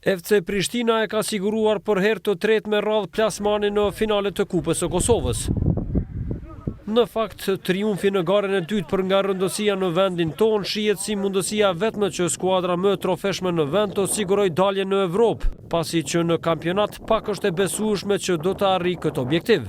FC Prishtina e ka siguruar për herë të tretë me radhë plasmanin në finalet të Kupës së Kosovës. Në fakt, triumfi në garën e dytë për nga rëndësia në vendin tonë shihet si mundësia vetme që skuadra më trofeshme në vend të siguroj dalje në Evropë, pasi që në kampionat pak është e besueshme që do të arrijë këtë objektiv.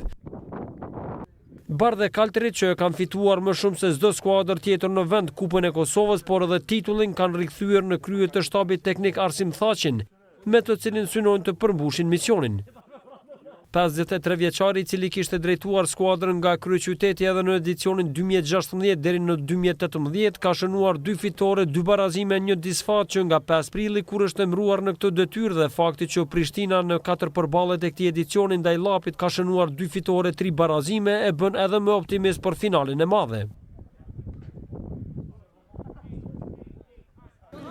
Bardhë e Kaltrit që kanë fituar më shumë se çdo skuadër tjetër në vend Kupën e Kosovës, por edhe titullin kanë rikthyer në krye të shtabit teknik Arsim Thaqin, me të cilin synojnë të përmbushin misionin. 53 vjeçari i cili kishte drejtuar skuadrën nga kryeqyteti edhe në edicionin 2016 deri në 2018 ka shënuar 2 fitore, 2 barazime, 1 disfat që nga 5 prilli kur është emëruar në këtë detyrë dhe fakti që Prishtina në 4 përballet e këtij edicioni ndaj Llapit ka shënuar 2 fitore, 3 barazime e bën edhe më optimist për finalin e madhe.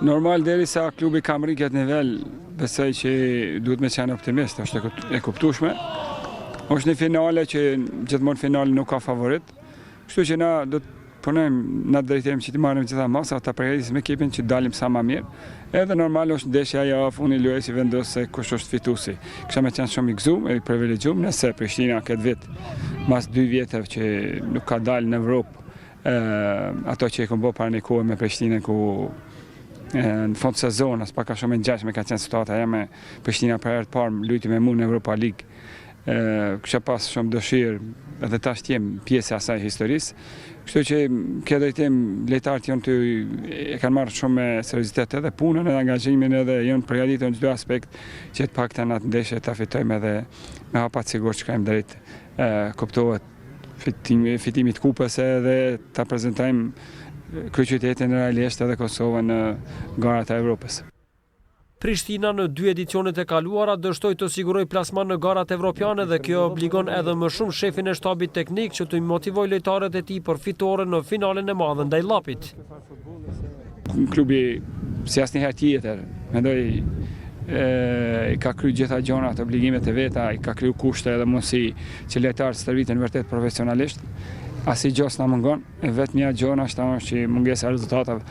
Normal derisa klubi ka mri këtë nivel, besoj që duhet me qenë optimist, është e kuptueshme. Është një finale që gjithmonë finali nuk ka favorit. Kështu që na do të punojmë në drejtim që të marrim gjitha masa, ta përgatisim ekipin që dalim sa më mirë. Edhe normal është ndeshja ajo funi luajsi vendos se kush është fituesi. Kisha me qenë shumë i gëzuar e i privilegjuar nëse Prishtina këtë vit mas 2 vjetëve që nuk ka dalë në Evropë, ato që e kanë bërë para një kohe me Prishtinën ku në fund sezonës, pak ka shumë e ngjashme ka qenë situata ja me Prishtina për herë të parë luajti me mua në Europa League. Kisha pas shumë dëshirë edhe tash jem pjesë e asaj historisë. Kështu që këtë drejtim lojtarët janë e kanë marrë shumë me seriozitet edhe punën edhe angazhimin edhe janë përgatitur në çdo aspekt që të paktën atë ndeshje ta fitojmë edhe me hapa të sigurt që kemi drejt kuptohet fitimit kupës edhe ta prezantojmë kryeqytetin realisht edhe Kosovën në garat e Evropës. Prishtina në 2 edicionet e kaluara dështoi të siguroj plasman në garat evropiane dhe kjo obligon edhe më shumë shefin e shtabit teknik që të motivojë lojtarët e tij për fitore në finalen e madhe ndaj Llapit. Klubi si asnjëherë tjetër, mendoj i ka kryer gjitha gjonat, obligimet e veta, i ka kryer kushte edhe mundësi që lojtarët të stërviten vërtet profesionalisht. Asi gjos na mungon, vetëm ja gjona është që mungesa e rezultateve.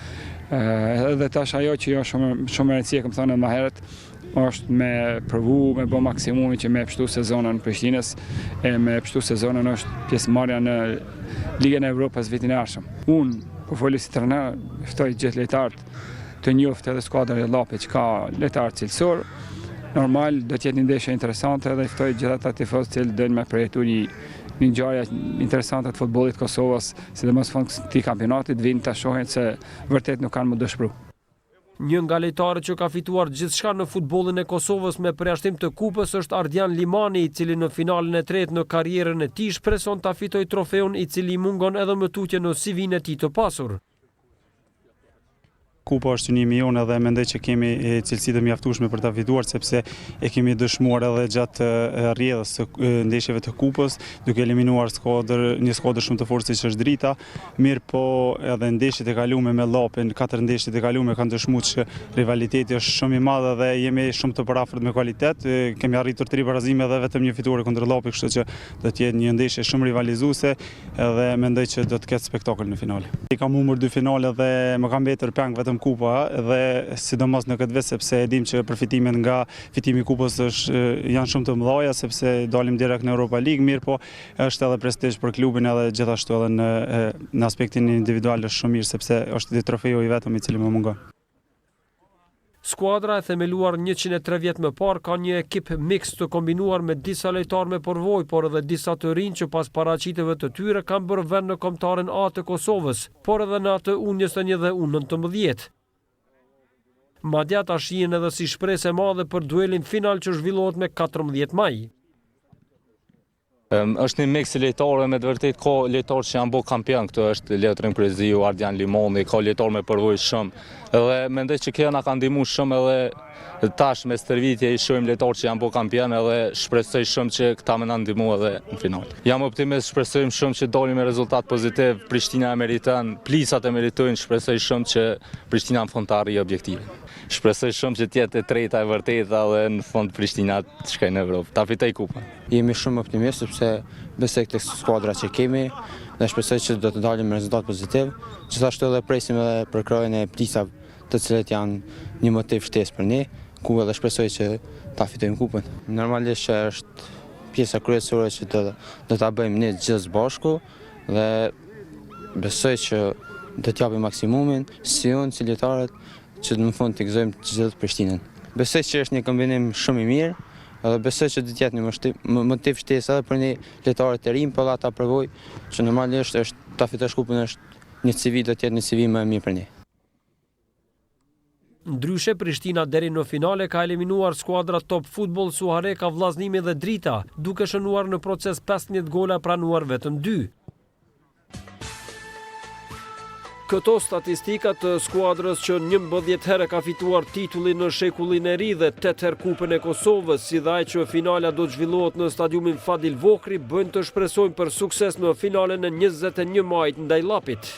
Edhe tash ajo që jo shumë e rëndësishme, kam thënë më herët, është me provu, me bë maksimumin që me pështu sezonën Prishtinës e me pështu sezonën është pjesëmarrja në Ligën e Evropës vitin e ardhshëm. Unë po folë si trajner, ftoj gjithë lojtarët të njoftë edhe skuadrën e Llapit që ka lojtarë cilësor. Normal do të jetë një ndeshje interesante dhe ftoj gjithë ata tifozë që do me përjetu një ngjarje interesante të futbollit Kosovës, sidomos fund këtij kampionatit vinë ta shohin se vërtet nuk kanë më dëshpëru. Një nga lojtarët që ka fituar gjithçka në futbollin e Kosovës me përjashtim të kupës është Ardian Limani, i cili në finalen e tretë në karrierën e tij shpreson ta fitojë trofeun i cili mungon edhe më tutje në CV-n e tij të pasur. Kupa është synimi jonë edhe mendoj që kemi cilësi të mjaftueshme për ta fituar sepse e kemi dëshmuar edhe gjatë rrjedhës së ndeshjeve të kupës, duke eliminuar një skuadër shumë të fortë që është Drita, mirë po edhe ndeshjet e kaluara me Llapin, 4 ndeshjet e kaluara kanë dëshmuar që rivaliteti është shumë i madh dhe jemi shumë të parafort me kvalitet. Kemi arritur 3 barazime dhe vetëm një fitore kundër Llapit, kështu që do të jetë një ndeshje shumë rivalizuese edhe mendoj që do të ketë spektakël në finale. Kam humbur 2 finale dhe më ka mbetur peng vetëm kupa dhe sidomos në këtë vit sepse e dim që përfitimet nga fitimi i kupës janë shumë të mëdha sepse dalim direkt në Europa League, mirë po është edhe prestazh për klubin edhe gjithashtu edhe në aspektin individual është shumë mirë sepse është trofeu i vetëm i cili më mungon. Skuadra e themeluar 103 vjet më parë ka një ekip miks të kombinuar me disa lojtarë me përvojë, por edhe disa të rinj që pas paraqitjeve të tyre kanë bërë vend në kombëtaren A të Kosovës, por edhe në atë U21 dhe U19. Madje ata shihen edhe si shpresë e madhe për duelin final që zhvillohet me 14 maj. Është një miks i lojtarëve me të vërtetë ka lojtarë që janë bërë kampion, këtu është Leotrin Preziu, Ardian Limoni, ka lojtarë me përvojë shumë. Edhe mendoj që kjo na ka ndihmuar shumë edhe tash me stërvitje i shohim lojtarë që janë bërë kampion edhe shpresoj shumë që këta më na ndihmojnë edhe në final. Jam optimist, shpresojmë shumë që dalim me rezultat pozitiv, Prishtina e meriton, plisat e meritojnë, shpresoj shumë që Prishtina në fund të arrijë objektivin. Shpresoj shumë që të jetë e treta e vërteta dhe në fund Prishtina të shkojë në Evropë, ta fitoj kupën. Jemi shumë optimist sepse besoj këtë skuadra që kemi dhe shpresoj që do të dalim me rezultat pozitiv. Gjithashtu edhe presim edhe për krojën e plisave, të cilët janë një motiv shtesë për ne. ku edhe shpresoj që ta fitojmë kupën. Normalisht që është pjesa kryesore që do ta bëjmë ne gjithë bashku dhe besoj që do t'japim maksimumin, si unë, si lojtarët, që në fund të gëzojmë gjithë Prishtinën. Besoj që është një kombinim shumë i mirë, edhe besoj që do t'jetë një motiv shtesë edhe për një lojtarë të rinj, por ata provoj që normalisht është ta fitosh kupën është një CV, do t'jetë një CV më e mirë për ne. Ndryshe, Prishtina deri në finale ka eliminuar skuadra Top Futboll Suhareka Vllaznimi dhe Drita, duke shënuar në proces 15 gola pranuar vetëm 2. Këto statistikat të skuadrës që 11 herë ka fituar titullin në shekullin e ri dhe 8 herë Kupën e Kosovës, si dhe ai që finala do të zhvillohet në stadiumin Fadil Vohri, bëjnë të shpresojnë për sukses në finalen e 21 majit ndaj Llapit.